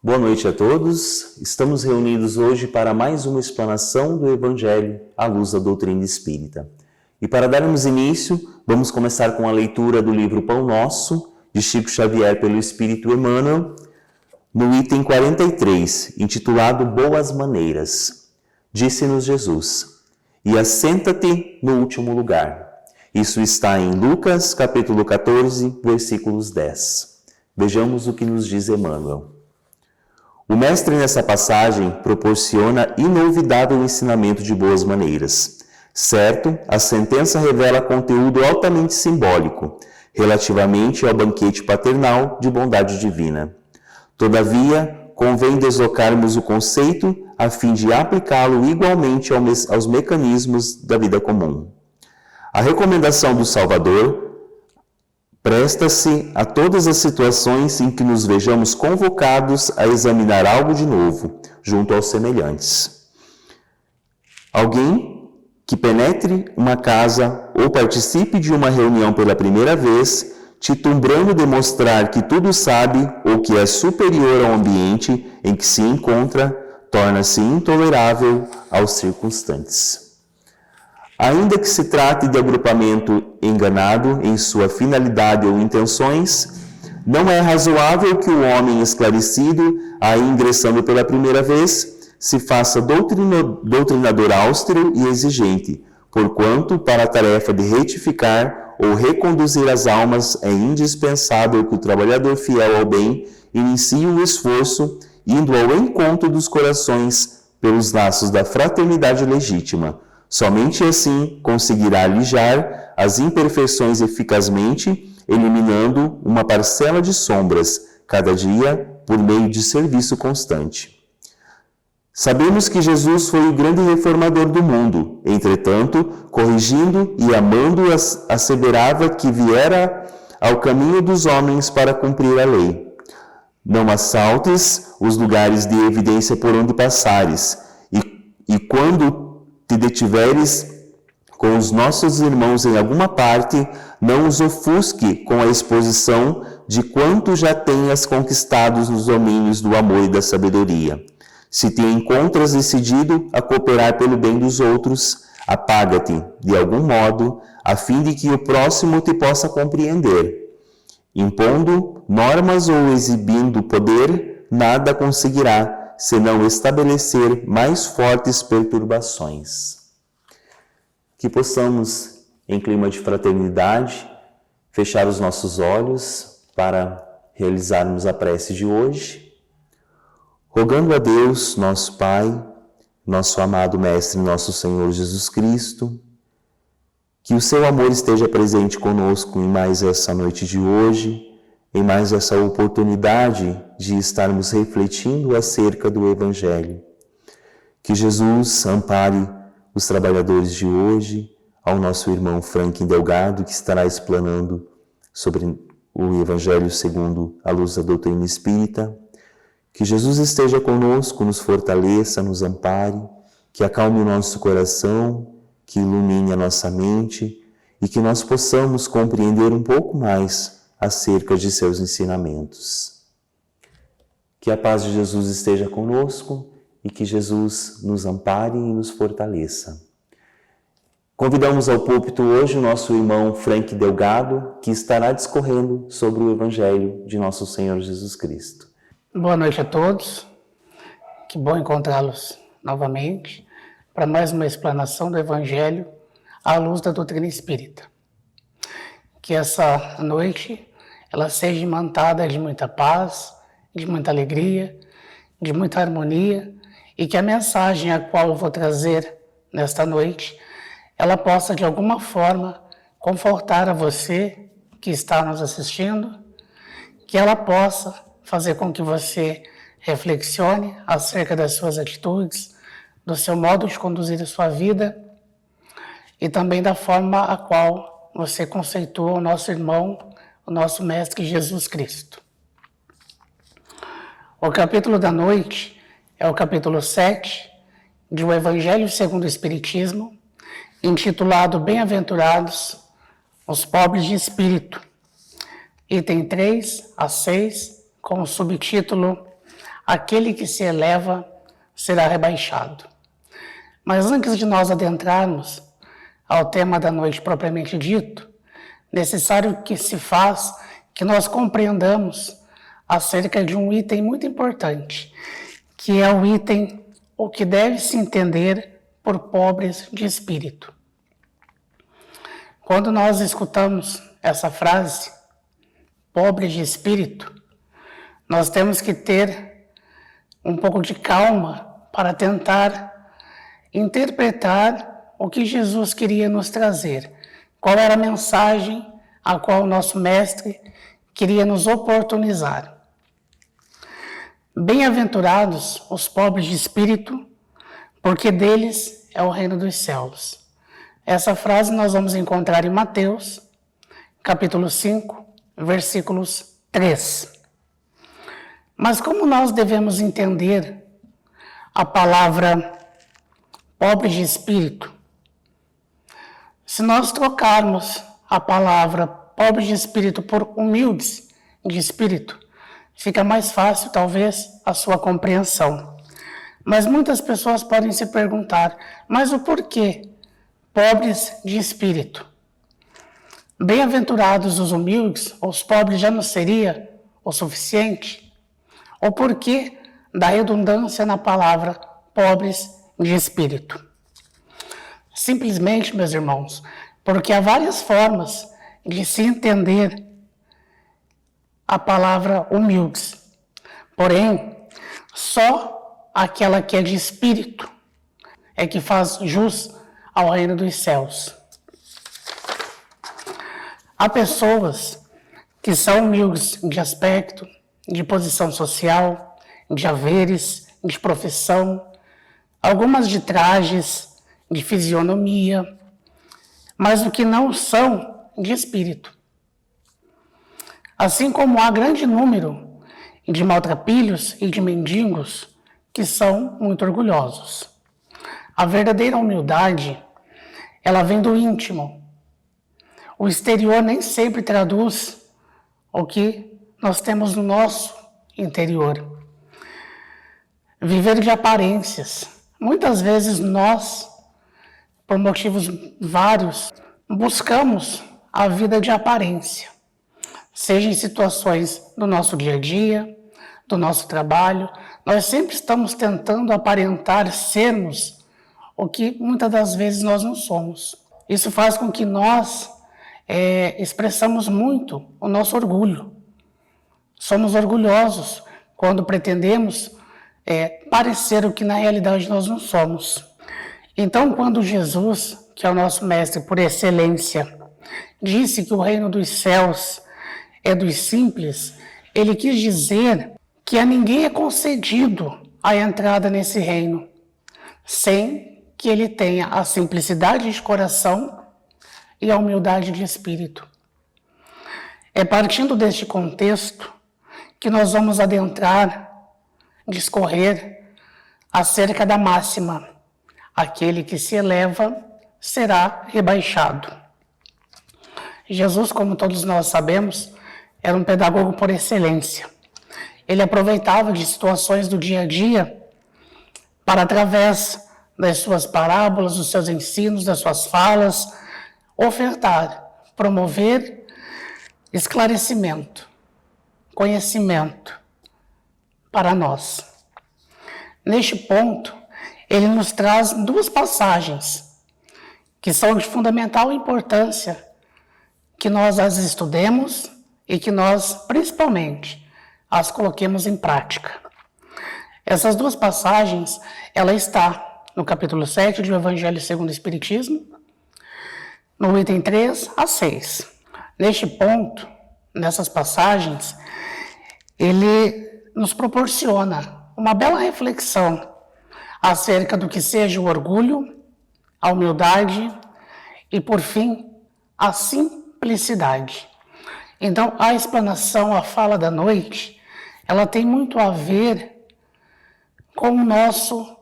Boa noite a todos. Estamos reunidos hoje para mais uma explanação do Evangelho à luz da doutrina espírita. E para darmos início, vamos começar com a leitura do livro Pão Nosso, de Chico Xavier pelo Espírito Emmanuel, no item 43, intitulado Boas Maneiras. Disse-nos Jesus: "E assenta-te no último lugar." Isso está em Lucas, capítulo 14, versículos 10. Vejamos o que nos diz Emmanuel. O mestre nessa passagem proporciona inolvidável ensinamento de boas maneiras. Certo, a sentença revela conteúdo altamente simbólico, relativamente ao banquete paternal de bondade divina. Todavia, convém deslocarmos o conceito a fim de aplicá-lo igualmente aos mecanismos da vida comum. A recomendação do Salvador presta-se a todas as situações em que nos vejamos convocados a examinar algo de novo, junto aos semelhantes. Alguém que penetre uma casa ou participe de uma reunião pela primeira vez, titubeando demonstrar que tudo sabe ou que é superior ao ambiente em que se encontra, torna-se intolerável aos circunstantes. Ainda que se trate de agrupamento enganado em sua finalidade ou intenções, não é razoável que o homem esclarecido, aí ingressando pela primeira vez, se faça doutrinador austero e exigente, porquanto, para a tarefa de retificar ou reconduzir as almas, é indispensável que o trabalhador fiel ao bem inicie o esforço, indo ao encontro dos corações pelos laços da fraternidade legítima. Somente assim conseguirá alijar as imperfeições eficazmente, eliminando uma parcela de sombras, cada dia, por meio de serviço constante. Sabemos que Jesus foi o grande reformador do mundo. Entretanto, corrigindo e amando, asseverava que viera ao caminho dos homens para cumprir a lei. Não assaltes os lugares de evidência por onde passares, e quando te detiveres com os nossos irmãos em alguma parte, não os ofusque com a exposição de quanto já tenhas conquistado nos domínios do amor e da sabedoria. Se te encontras decidido a cooperar pelo bem dos outros, apaga-te, de algum modo, a fim de que o próximo te possa compreender. Impondo normas ou exibindo poder, nada conseguirá, senão estabelecer mais fortes perturbações. Que possamos, em clima de fraternidade, fechar os nossos olhos para realizarmos a prece de hoje, rogando a Deus, nosso Pai, nosso amado Mestre, nosso Senhor Jesus Cristo, que o seu amor esteja presente conosco em mais essa noite de hoje, em mais essa oportunidade de estarmos refletindo acerca do Evangelho. Que Jesus ampare os trabalhadores de hoje, ao nosso irmão Franklin Delgado, que estará explanando sobre o Evangelho segundo a luz da doutrina espírita. Que Jesus esteja conosco, nos fortaleça, nos ampare, que acalme o nosso coração, que ilumine a nossa mente e que nós possamos compreender um pouco mais acerca de seus ensinamentos. Que a paz de Jesus esteja conosco e que Jesus nos ampare e nos fortaleça. Convidamos ao púlpito hoje o nosso irmão Frank Delgado, que estará discorrendo sobre o Evangelho de nosso Senhor Jesus Cristo. Boa noite a todos. Que bom encontrá-los novamente para mais uma explanação do Evangelho à luz da doutrina espírita. Que essa noite ela seja imantada de muita paz, de muita alegria, de muita harmonia, e que a mensagem a qual eu vou trazer nesta noite, ela possa de alguma forma confortar a você que está nos assistindo, que ela possa fazer com que você reflexione acerca das suas atitudes, do seu modo de conduzir a sua vida e também da forma a qual você conceitua o nosso irmão, o nosso Mestre Jesus Cristo. O capítulo da noite é o capítulo 7 de O Evangelho segundo o Espiritismo, intitulado Bem-aventurados os pobres de espírito, item 3 a 6, com o subtítulo aquele que se eleva será rebaixado. Mas antes de nós adentrarmos ao tema da noite propriamente dito, necessário que se faz que nós compreendamos acerca de um item muito importante, que é o item o que deve se entender por pobres de espírito. Quando nós escutamos essa frase, pobres de espírito, nós temos que ter um pouco de calma para tentar interpretar o que Jesus queria nos trazer, qual era a mensagem a qual o nosso mestre queria nos oportunizar. Bem-aventurados os pobres de espírito, porque deles é o reino dos céus. Essa frase nós vamos encontrar em Mateus, capítulo 5, versículos 3. Mas como nós devemos entender a palavra pobres de espírito? Se nós trocarmos a palavra pobres de espírito por humildes de espírito, fica mais fácil, talvez, a sua compreensão. Mas muitas pessoas podem se perguntar, mas o porquê pobres de espírito? Bem-aventurados os humildes, os pobres já não seria o suficiente? O porquê da redundância na palavra pobres de espírito? Simplesmente, meus irmãos, porque há várias formas de se entender a palavra humildes. Porém, só aquela que é de espírito é que faz jus ao reino dos céus. Há pessoas que são humildes de aspecto, de posição social, de haveres, de profissão, algumas de trajes, de fisionomia, mas o que não são de espírito. Assim como há grande número de maltrapilhos e de mendigos que são muito orgulhosos. A verdadeira humildade, ela vem do íntimo. O exterior nem sempre traduz o que nós temos no nosso interior. Viver de aparências. Muitas vezes nós, por motivos vários, buscamos a vida de aparência. Seja em situações do nosso dia a dia, do nosso trabalho, nós sempre estamos tentando aparentar sermos o que muitas das vezes nós não somos. Isso faz com que nós expressamos muito o nosso orgulho. Somos orgulhosos quando pretendemos parecer o que na realidade nós não somos. Então, quando Jesus, que é o nosso mestre por excelência, disse que o reino dos céus é dos simples, ele quis dizer que a ninguém é concedido a entrada nesse reino, sem que ele tenha a simplicidade de coração e a humildade de espírito. É partindo deste contexto que nós vamos adentrar, discorrer acerca da máxima: aquele que se eleva será rebaixado. Jesus, como todos nós sabemos, era um pedagogo por excelência. Ele aproveitava de situações do dia a dia para, através das suas parábolas, dos seus ensinos, das suas falas, ofertar, promover esclarecimento, conhecimento para nós. Neste ponto, ele nos traz duas passagens que são de fundamental importância, que nós as estudemos e que nós, principalmente, as coloquemos em prática. Essas duas passagens, ela está no capítulo 7 do Evangelho segundo o Espiritismo, no item 3 a 6. Neste ponto, nessas passagens, ele nos proporciona uma bela reflexão acerca do que seja o orgulho, a humildade e, por fim, a simplicidade. Então, a explanação, a fala da noite, ela tem muito a ver com o nosso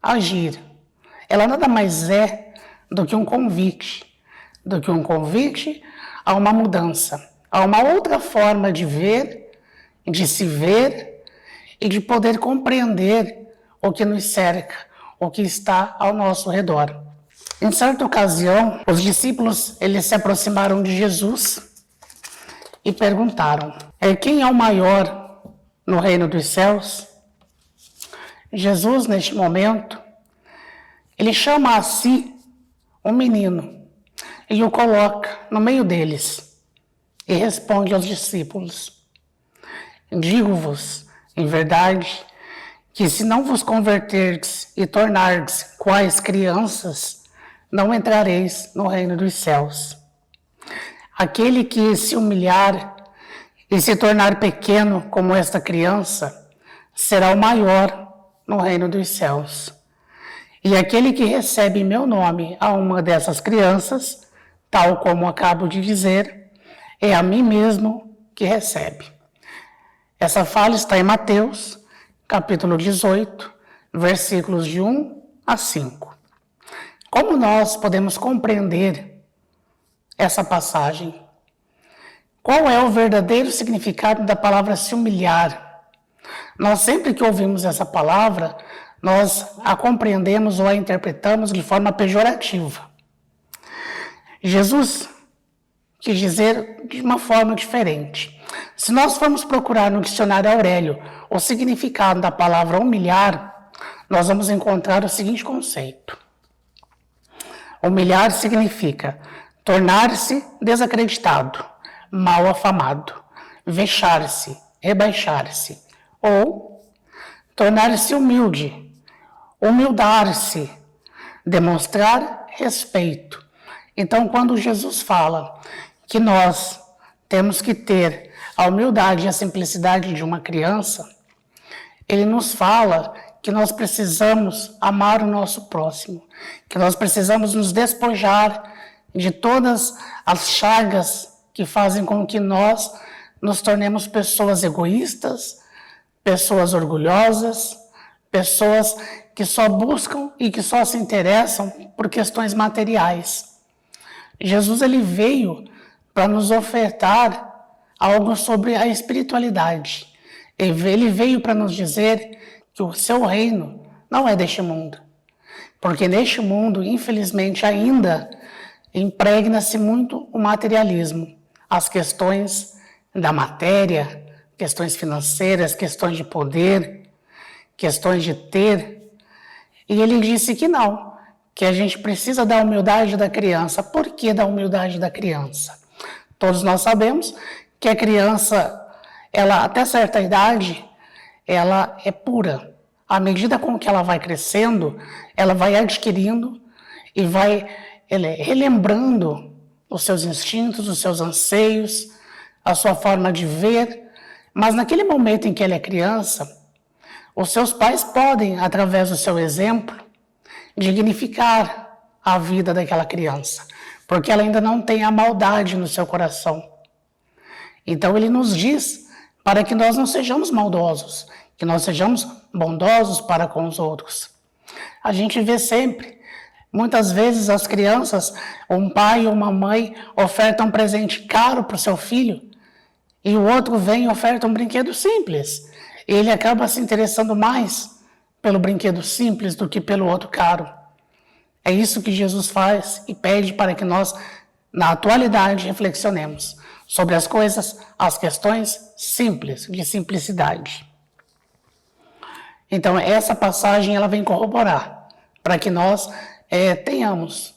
agir. Ela nada mais é do que um convite a uma mudança, a uma outra forma de ver, de se ver e de poder compreender o que nos cerca, o que está ao nosso redor. Em certa ocasião, os discípulos eles se aproximaram de Jesus e perguntaram: quem é o maior no reino dos céus? Jesus, neste momento, ele chama a si um menino e o coloca no meio deles e responde aos discípulos: digo-vos, em verdade, que se não vos converterdes e tornardes quais crianças, não entrareis no reino dos céus. Aquele que se humilhar e se tornar pequeno como esta criança, será o maior no reino dos céus. E aquele que recebe meu nome a uma dessas crianças, tal como acabo de dizer, é a mim mesmo que recebe. Essa fala está em Mateus, capítulo 18, versículos de 1 a 5. Como nós podemos compreender essa passagem? Qual é o verdadeiro significado da palavra se humilhar? Nós sempre que ouvimos essa palavra, nós a compreendemos ou a interpretamos de forma pejorativa. Jesus quis dizer de uma forma diferente. Se nós formos procurar no dicionário Aurélio o significado da palavra humilhar, nós vamos encontrar o seguinte conceito. Humilhar significa tornar-se desacreditado, mal afamado, vexar-se, rebaixar-se, ou tornar-se humilde, humildar-se, demonstrar respeito. Então, quando Jesus fala que nós temos que ter a humildade e a simplicidade de uma criança, ele nos fala que nós precisamos amar o nosso próximo, que nós precisamos nos despojar de todas as chagas que fazem com que nós nos tornemos pessoas egoístas, pessoas orgulhosas, pessoas que só buscam e que só se interessam por questões materiais. Jesus ele veio para nos ofertar algo sobre a espiritualidade. Ele veio para nos dizer que o seu reino não é deste mundo. Porque neste mundo, infelizmente, ainda impregna-se muito o materialismo. As questões da matéria, questões financeiras, questões de poder, questões de ter. E ele disse que não, que a gente precisa da humildade da criança. Por que da humildade da criança? Todos nós sabemos que a criança, ela até certa idade, ela é pura. À medida com que ela vai crescendo, ela vai adquirindo e vai relembrando os seus instintos, os seus anseios, a sua forma de ver. Mas naquele momento em que ela é criança, os seus pais podem, através do seu exemplo, dignificar a vida daquela criança, porque ela ainda não tem a maldade no seu coração. Então ele nos diz para que nós não sejamos maldosos, que nós sejamos bondosos para com os outros. A gente vê sempre, muitas vezes as crianças, um pai ou uma mãe ofertam um presente caro para o seu filho e o outro vem e oferta um brinquedo simples. Ele acaba se interessando mais pelo brinquedo simples do que pelo outro caro. É isso que Jesus faz e pede para que nós, na atualidade, reflexionemos sobre as coisas, as questões simples, de simplicidade. Então, essa passagem ela vem corroborar para que nós tenhamos,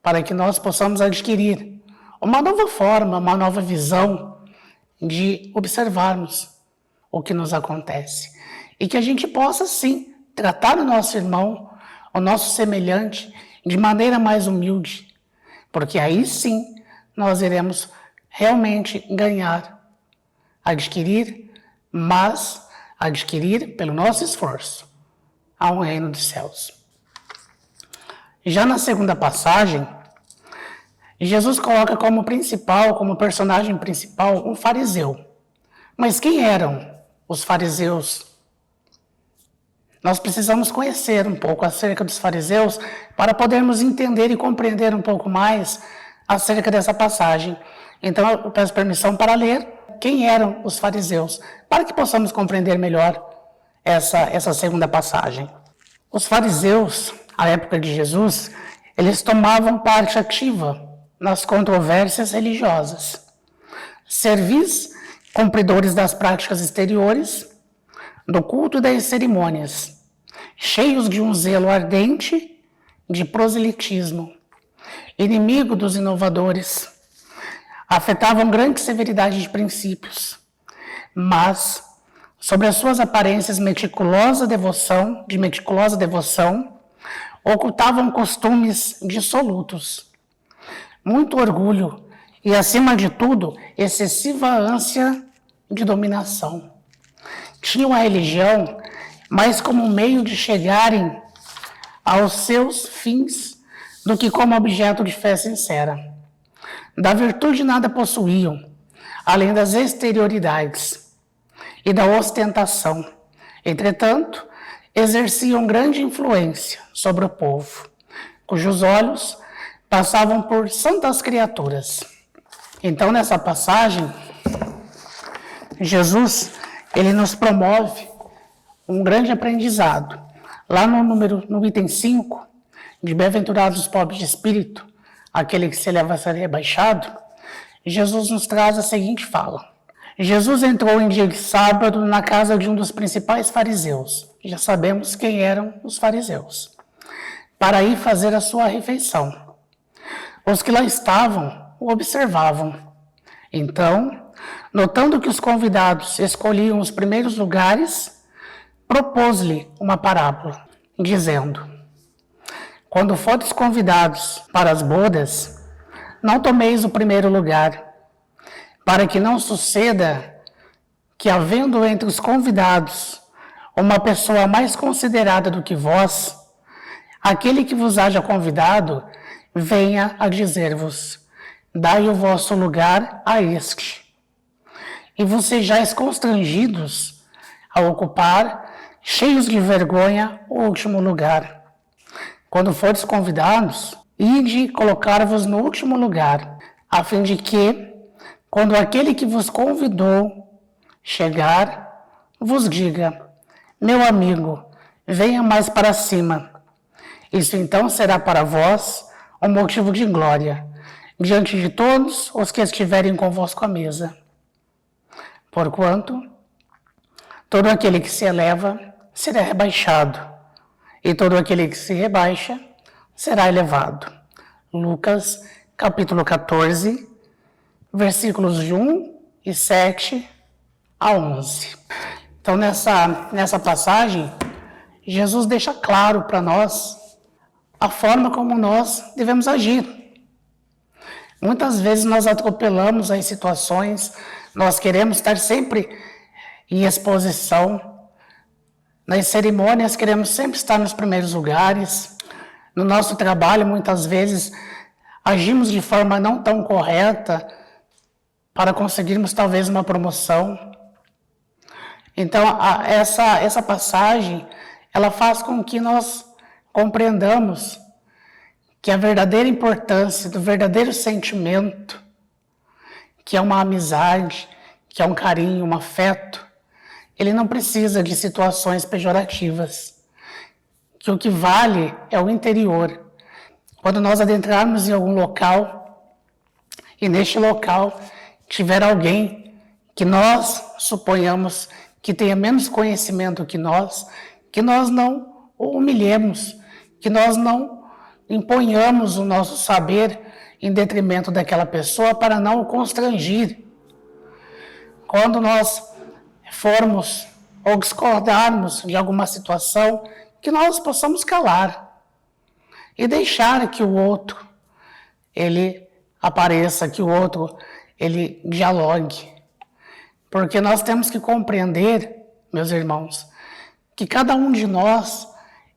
para que nós possamos adquirir uma nova forma, uma nova visão de observarmos o que nos acontece. E que a gente possa, sim, tratar o nosso irmão, o nosso semelhante, de maneira mais humilde. Porque aí, sim, nós iremos realmente ganhar, adquirir, mas adquirir pelo nosso esforço ao reino dos céus. Já na segunda passagem, Jesus coloca como personagem principal, um fariseu. Mas quem eram os fariseus? Nós precisamos conhecer um pouco acerca dos fariseus para podermos entender e compreender um pouco mais acerca dessa passagem. Então eu peço permissão para ler quem eram os fariseus, para que possamos compreender melhor essa segunda passagem. Os fariseus, à época de Jesus, eles tomavam parte ativa nas controvérsias religiosas. Servis, cumpridores das práticas exteriores, do culto e das cerimônias, cheios de um zelo ardente de proselitismo, inimigo dos inovadores, afetavam grande severidade de princípios, mas, sobre as suas aparências de meticulosa devoção, ocultavam costumes dissolutos, muito orgulho e, acima de tudo, excessiva ânsia de dominação. Tinham a religião mais como um meio de chegarem aos seus fins do que como objeto de fé sincera. Da virtude nada possuíam, além das exterioridades e da ostentação. Entretanto, exerciam grande influência sobre o povo, cujos olhos passavam por santas criaturas. Então, nessa passagem, Jesus, ele nos promove um grande aprendizado. Lá no item 5, de bem-aventurados os pobres de espírito, aquele que se eleva a ser rebaixado, Jesus nos traz a seguinte fala. Jesus entrou em dia de sábado na casa de um dos principais fariseus. Já sabemos quem eram os fariseus. Para ir fazer a sua refeição. Os que lá estavam o observavam. Então, notando que os convidados escolhiam os primeiros lugares, propôs-lhe uma parábola, dizendo: quando fordes convidados para as bodas, não tomeis o primeiro lugar, para que não suceda que, havendo entre os convidados uma pessoa mais considerada do que vós, aquele que vos haja convidado venha a dizer-vos: dai o vosso lugar a este. E vos sejais constrangidos a ocupar, cheios de vergonha, o último lugar. Quando fordes convidados, ide colocar-vos no último lugar, a fim de que, quando aquele que vos convidou chegar, vos diga: meu amigo, venha mais para cima. Isso então será para vós um motivo de glória, diante de todos os que estiverem convosco à mesa. Porquanto, todo aquele que se eleva será rebaixado, e todo aquele que se rebaixa será elevado. Lucas, capítulo 14, versículos de 1 e 7 a 11. Então, nessa passagem, Jesus deixa claro para nós a forma como nós devemos agir. Muitas vezes nós atropelamos as situações, nós queremos estar sempre em exposição. Nas cerimônias, queremos sempre estar nos primeiros lugares. No nosso trabalho, muitas vezes, agimos de forma não tão correta para conseguirmos, talvez, uma promoção. Então, essa passagem, ela faz com que nós compreendamos que a verdadeira importância do verdadeiro sentimento, que é uma amizade, que é um carinho, um afeto, ele não precisa de situações pejorativas, que o que vale é o interior. Quando nós adentrarmos em algum local, e neste local tiver alguém que nós suponhamos que tenha menos conhecimento que nós não o humilhemos, que nós não imponhamos o nosso saber em detrimento daquela pessoa para não o constrangir. Quando nós formos ou discordarmos de alguma situação, que nós possamos calar e deixar que o outro ele apareça, que o outro ele dialogue. Porque nós temos que compreender, meus irmãos, que cada um de nós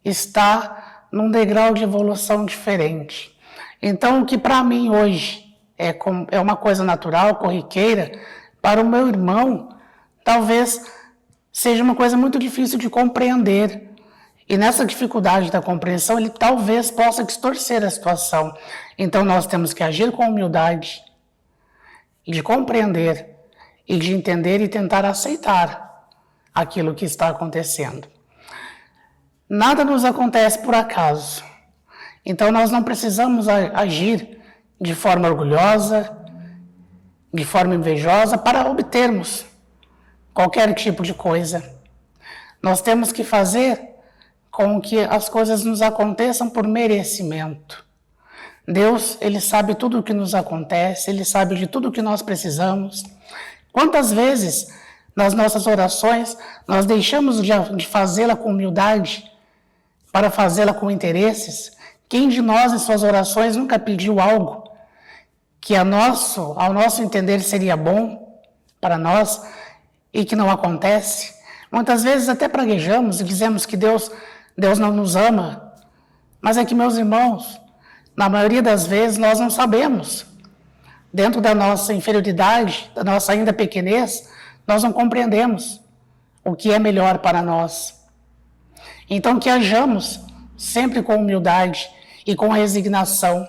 está num degrau de evolução diferente. Então, o que para mim hoje é uma coisa natural, corriqueira, para o meu irmão, talvez seja uma coisa muito difícil de compreender. E nessa dificuldade da compreensão, ele talvez possa distorcer a situação. Então, nós temos que agir com humildade, e de compreender, e de entender e tentar aceitar aquilo que está acontecendo. Nada nos acontece por acaso. Então nós não precisamos agir de forma orgulhosa, de forma invejosa para obtermos qualquer tipo de coisa. Nós temos que fazer com que as coisas nos aconteçam por merecimento. Deus, Ele sabe tudo o que nos acontece, Ele sabe de tudo o que nós precisamos. Quantas vezes, nas nossas orações, nós deixamos de fazê-la com humildade para fazê-la com interesses? Quem de nós, em suas orações, nunca pediu algo que ao nosso entender seria bom para nós e que não acontece? Muitas vezes até praguejamos e dizemos que Deus não nos ama. Mas é que, meus irmãos, na maioria das vezes nós não sabemos. Dentro da nossa inferioridade, da nossa ainda pequenez, nós não compreendemos o que é melhor para nós. Então que hajamos sempre com humildade e com resignação,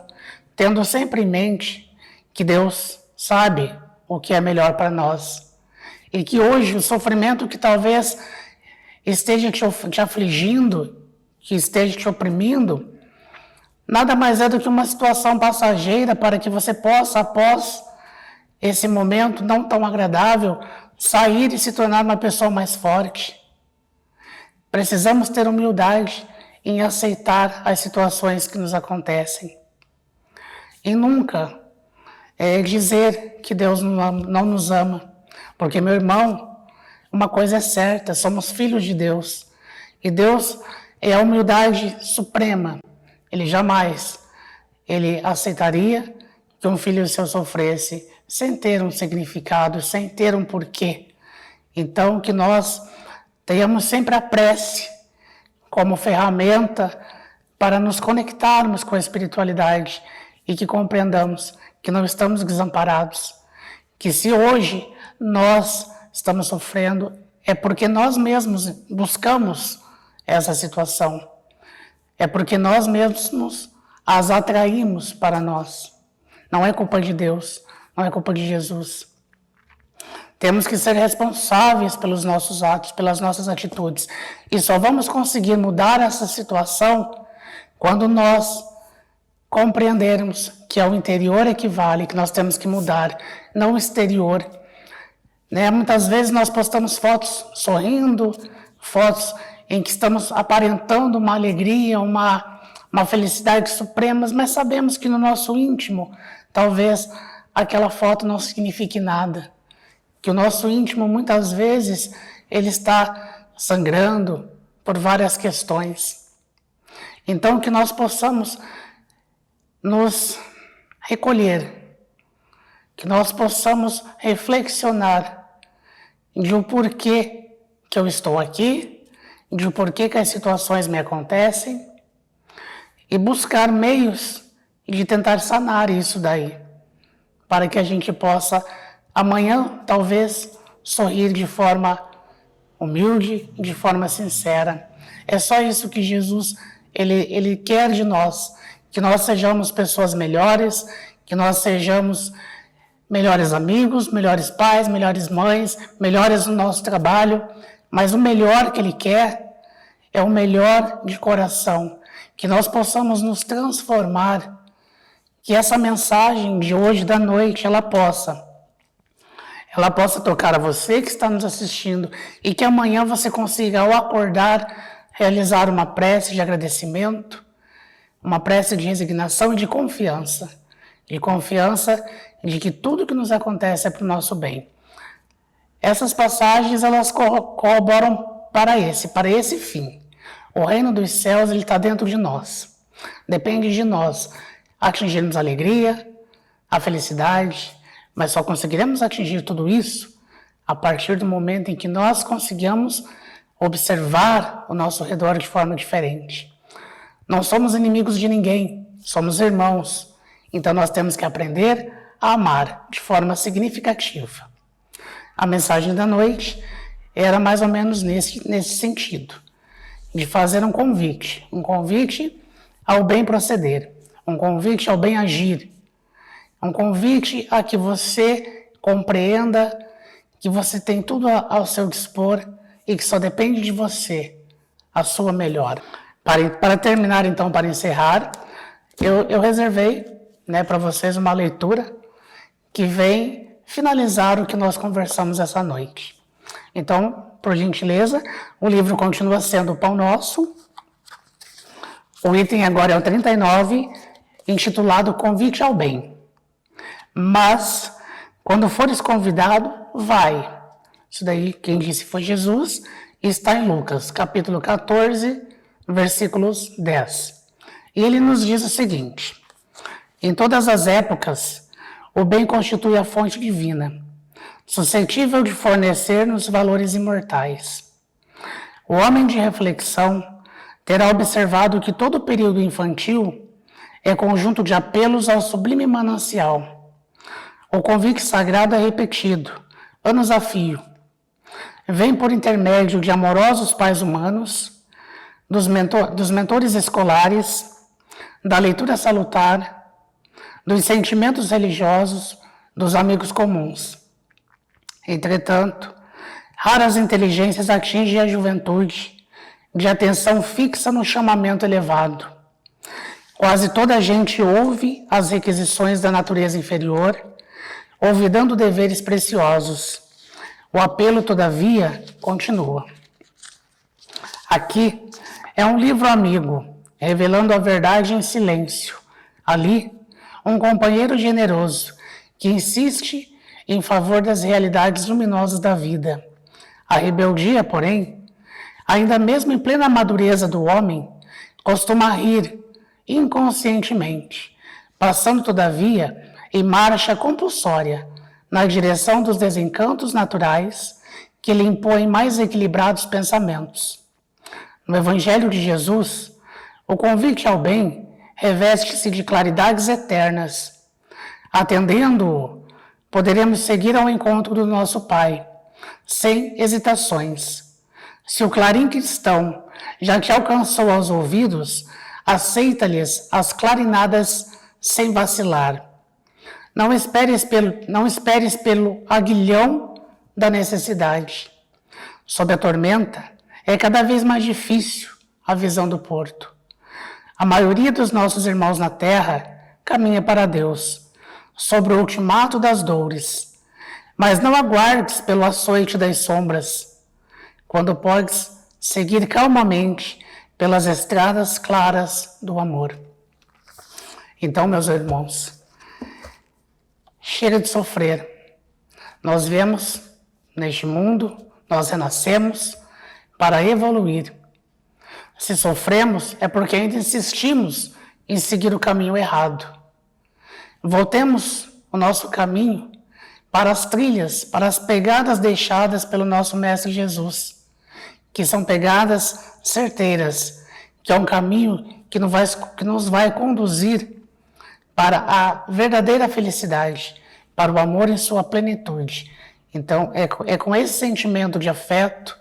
tendo sempre em mente que Deus sabe o que é melhor para nós. E que hoje o sofrimento que talvez esteja te afligindo, que esteja te oprimindo, nada mais é do que uma situação passageira para que você possa, após esse momento não tão agradável, sair e se tornar uma pessoa mais forte. Precisamos ter humildade em aceitar as situações que nos acontecem. E nunca dizer que Deus não nos ama. Porque, meu irmão, uma coisa é certa, somos filhos de Deus. E Deus é a humildade suprema. Ele jamais aceitaria que um filho seu sofresse sem ter um significado, sem ter um porquê. Então, que nós tenhamos sempre a prece como ferramenta para nos conectarmos com a espiritualidade e que compreendamos que não estamos desamparados. Que se hoje nós estamos sofrendo, é porque nós mesmos buscamos essa situação. É porque nós mesmos as atraímos para nós. Não é culpa de Deus, não é culpa de Jesus. Temos que ser responsáveis pelos nossos atos, pelas nossas atitudes. E só vamos conseguir mudar essa situação quando nós compreendermos que ao interior equivale, que nós temos que mudar, não o exterior. Muitas vezes nós postamos fotos sorrindo, fotos em que estamos aparentando uma alegria, uma felicidade suprema, mas sabemos que no nosso íntimo, talvez aquela foto não signifique nada. Que o nosso íntimo, muitas vezes, ele está sangrando por várias questões. Então, que nós possamos nos recolher, que nós possamos reflexionar de o porquê que eu estou aqui, de o porquê que as situações me acontecem e buscar meios de tentar sanar isso daí, para que a gente possa amanhã talvez sorrir de forma humilde, de forma sincera. É só isso que Jesus ele quer de nós, que nós sejamos pessoas melhores, que nós sejamos melhores amigos, melhores pais, melhores mães, melhores no nosso trabalho, mas o melhor que Ele quer é o melhor de coração, que nós possamos nos transformar, que essa mensagem de hoje, da noite, ela possa tocar a você que está nos assistindo e que amanhã você consiga, ao acordar, realizar uma prece de agradecimento, uma prece de resignação e de confiança de que tudo que nos acontece é para o nosso bem. Essas passagens, elas corroboram para esse fim. O reino dos céus, ele está dentro de nós. Depende de nós atingirmos a alegria, a felicidade, mas só conseguiremos atingir tudo isso a partir do momento em que nós conseguimos observar o nosso redor de forma diferente. Não somos inimigos de ninguém, somos irmãos. Então nós temos que aprender a amar de forma significativa. A mensagem da noite era mais ou menos nesse sentido, de fazer um convite ao bem proceder, um convite ao bem agir, um convite a que você compreenda que você tem tudo ao seu dispor e que só depende de você, a sua melhora. Para terminar, então, para encerrar, eu reservei, né, para vocês uma leitura que vem finalizar o que nós conversamos essa noite. Então, por gentileza, o livro continua sendo o Pão Nosso. O item agora é o 39, intitulado Convite ao Bem. Mas, quando fores convidado, vai. Isso daí, quem disse foi Jesus, e está em Lucas, capítulo 14, versículos 10. E ele nos diz o seguinte: em todas as épocas, o bem constitui a fonte divina, suscetível de fornecer-nos valores imortais. O homem de reflexão terá observado que todo o período infantil é conjunto de apelos ao sublime manancial. O convite sagrado é repetido, anos a fio. Vem por intermédio de amorosos pais humanos, dos mentores escolares, da leitura salutar, dos sentimentos religiosos, dos amigos comuns. Entretanto, raras inteligências atingem a juventude de atenção fixa no chamamento elevado. Quase toda a gente ouve as requisições da natureza inferior, olvidando deveres preciosos. O apelo, todavia, continua. Aqui é um livro amigo, revelando a verdade em silêncio. Ali, um companheiro generoso que insiste em favor das realidades luminosas da vida. A rebeldia, porém, ainda mesmo em plena madureza do homem, costuma rir inconscientemente, passando, todavia, em marcha compulsória na direção dos desencantos naturais que lhe impõem mais equilibrados pensamentos. No Evangelho de Jesus, o convite ao bem reveste-se de claridades eternas. Atendendo-o, poderemos seguir ao encontro do nosso Pai, sem hesitações. Se o clarim cristão já te alcançou aos ouvidos, aceita-lhes as clarinadas sem vacilar. Não esperes pelo aguilhão da necessidade. Sob a tormenta, é cada vez mais difícil a visão do porto. A maioria dos nossos irmãos na terra caminha para Deus, sobre o ultimato das dores. Mas não aguardes pelo açoite das sombras, quando podes seguir calmamente pelas estradas claras do amor. Então, meus irmãos, chega de sofrer. Nós viemos neste mundo, nós renascemos para evoluir. Se sofremos, é porque ainda insistimos em seguir o caminho errado. Voltemos o nosso caminho para as trilhas, para as pegadas deixadas pelo nosso Mestre Jesus, que são pegadas certeiras, que é um caminho que nos vai conduzir para a verdadeira felicidade, para o amor em sua plenitude. Então, é com esse sentimento de afeto,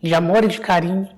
de amor e de carinho,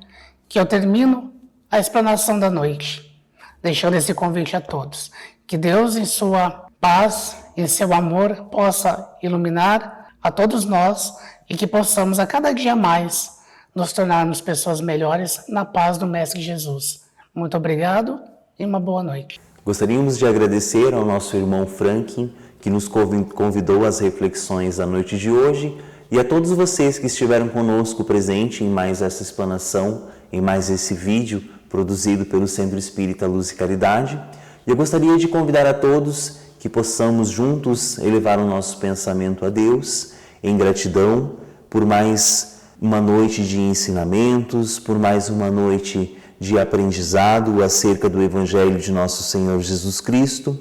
que eu termino a explanação da noite, deixando esse convite a todos. Que Deus, em sua paz, em seu amor, possa iluminar a todos nós e que possamos a cada dia mais nos tornarmos pessoas melhores na paz do Mestre Jesus. Muito obrigado e uma boa noite. Gostaríamos de agradecer ao nosso irmão Franklin, que nos convidou às reflexões da noite de hoje, e a todos vocês que estiveram conosco presente em mais essa explanação, em mais esse vídeo produzido pelo Centro Espírita Luz e Caridade. E eu gostaria de convidar a todos que possamos juntos elevar o nosso pensamento a Deus, em gratidão por mais uma noite de ensinamentos, por mais uma noite de aprendizado acerca do Evangelho de nosso Senhor Jesus Cristo,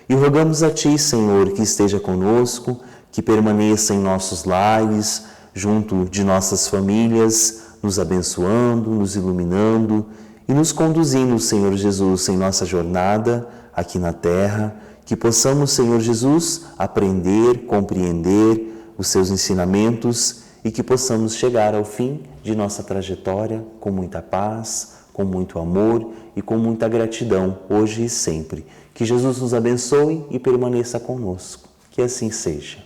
e rogamos a Ti, Senhor, que esteja conosco, que permaneça em nossos lares, junto de nossas famílias, nos abençoando, nos iluminando e nos conduzindo, Senhor Jesus, em nossa jornada aqui na terra, que possamos, Senhor Jesus, aprender, compreender os Seus ensinamentos e que possamos chegar ao fim de nossa trajetória com muita paz, com muito amor e com muita gratidão, hoje e sempre. Que Jesus nos abençoe e permaneça conosco. Que assim seja.